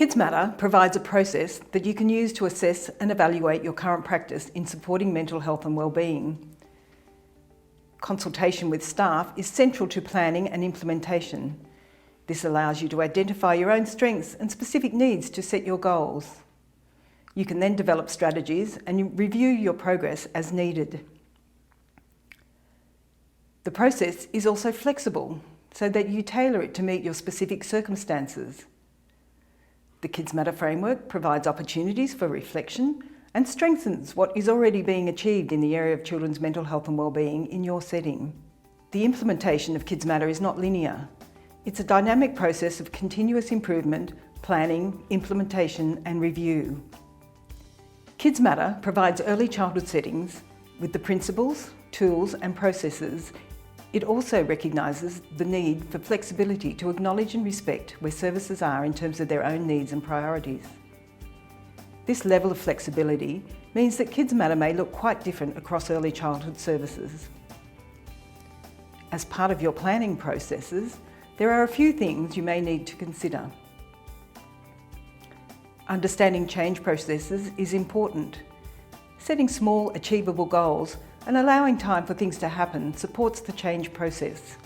Kids Matter provides a process that you can use to assess and evaluate your current practice in supporting mental health and wellbeing. Consultation with staff is central to planning and implementation. This allows you to identify your own strengths and specific needs to set your goals. You can then develop strategies and review your progress as needed. The process is also flexible so that you tailor it to meet your specific circumstances. The Kids Matter framework provides opportunities for reflection and strengthens what is already being achieved in the area of children's mental health and wellbeing in your setting. The implementation of Kids Matter is not linear. It's a dynamic process of continuous improvement, planning, implementation and review. Kids Matter provides early childhood settings with the principles, tools and processes. It also recognises the need for flexibility to acknowledge and respect where services are in terms of their own needs and priorities. This level of flexibility means that Kids Matter may look quite different across early childhood services. As part of your planning processes, there are a few things you may need to consider. Understanding change processes is important. Setting small, achievable goals and allowing time for things to happen supports the change process.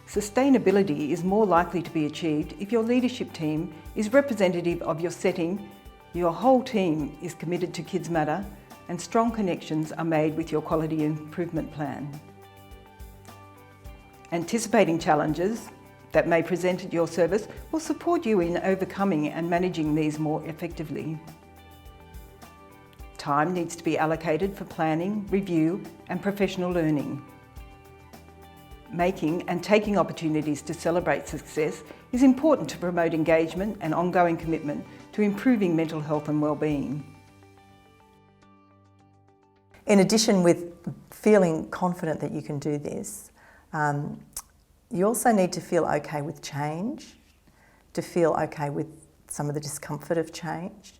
Sustainability is more likely to be achieved if your leadership team is representative of your setting, your whole team is committed to Kids Matter, and strong connections are made with your quality improvement plan. Anticipating challenges that may present at your service will support you in overcoming and managing these more effectively. Time needs to be allocated for planning, review and professional learning. Making and taking opportunities to celebrate success is important to promote engagement and ongoing commitment to improving mental health and wellbeing. In addition, with feeling confident that you can do this, you also need to feel okay with change, to feel okay with some of the discomfort of change.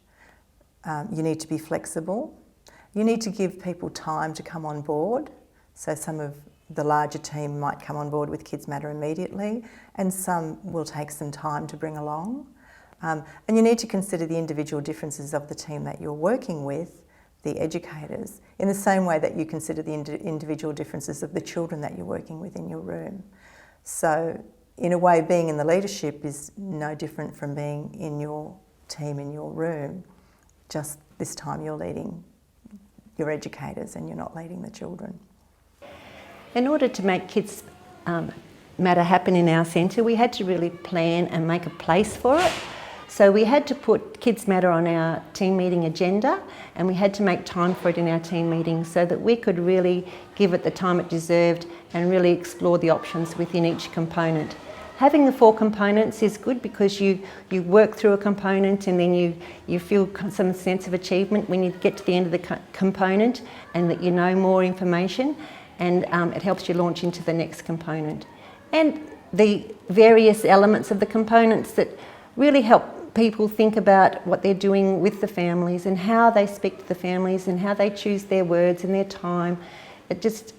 You need to be flexible. You need to give people time to come on board. So some of the larger team might come on board with Kids Matter immediately, and some will take some time to bring along. And you need to consider the individual differences of the team that you're working with, the educators, in the same way that you consider the individual differences of the children that you're working with in your room. So in a way, being in the leadership is no different from being in your team in your room. Just this time you're leading your educators and you're not leading the children. In order to make Kids Matter happen in our centre, we had to really plan and make a place for it. So we had to put Kids Matter on our team meeting agenda, and we had to make time for it in our team meetings so that we could really give it the time it deserved and really explore the options within each component. Having the 4 components is good because you work through a component and then you feel some sense of achievement when you get to the end of the component and that you know more information, and it helps you launch into the next component. And the various elements of the components that really help people think about what they're doing with the families and how they speak to the families and how they choose their words and their time. It just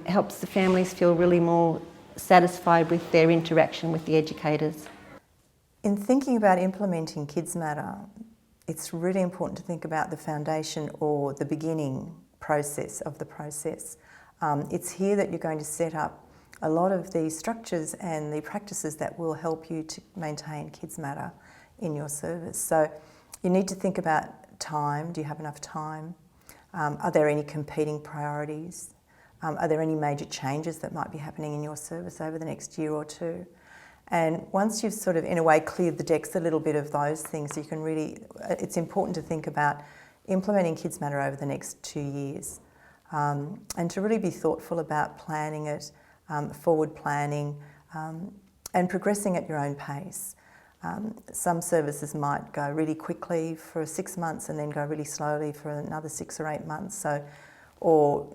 helps the families feel really more satisfied with their interaction with the educators. In thinking about implementing Kids Matter, it's really important to think about the foundation or the beginning process of the process. It's here that you're going to set up a lot of the structures and the practices that will help you to maintain Kids Matter in your service. So you need to think about time. Do you have enough time? Are there any competing priorities? Are there any major changes that might be happening in your service over the next year or two? And once you've sort of, in a way, cleared the decks a little bit of those things, you can really, it's important to think about implementing Kids Matter over the next 2 years, and to really be thoughtful about planning it, forward planning, and progressing at your own pace. Some services might go really quickly for 6 months and then go really slowly for another 6 or 8 months. Or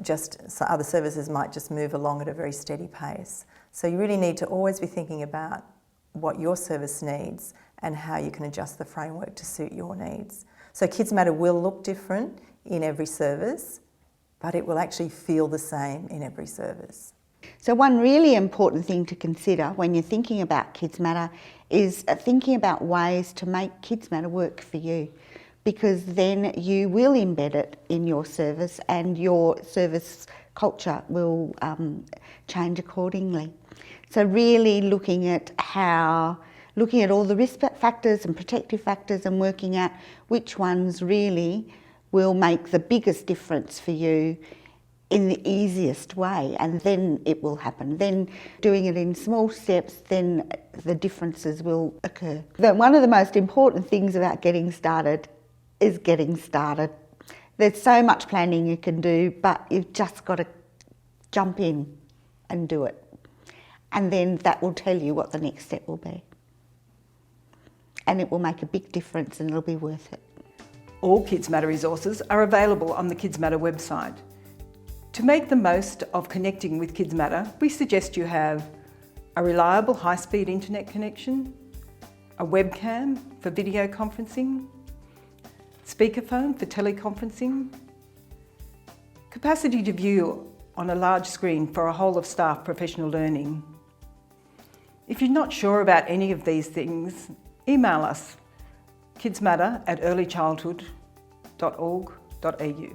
other services might just move along at a very steady pace. So you really need to always be thinking about what your service needs and how you can adjust the framework to suit your needs. So Kids Matter will look different in every service, but it will actually feel the same in every service. So one really important thing to consider when you're thinking about Kids Matter is thinking about ways to make Kids Matter work for you, because then you will embed it in your service and your service culture will change accordingly. So really looking at all the risk factors and protective factors and working out which ones really will make the biggest difference for you in the easiest way, and then it will happen. Then doing it in small steps, then the differences will occur. One of the most important things about getting started is getting started. There's so much planning you can do, but you've just got to jump in and do it. And then that will tell you what the next step will be. And it will make a big difference and it'll be worth it. All Kids Matter resources are available on the Kids Matter website. To make the most of connecting with Kids Matter, we suggest you have a reliable high-speed internet connection, a webcam for video conferencing, speakerphone for teleconferencing, capacity to view on a large screen for a whole of staff professional learning. If you're not sure about any of these things, email us kidsmatter@earlychildhood.org.au.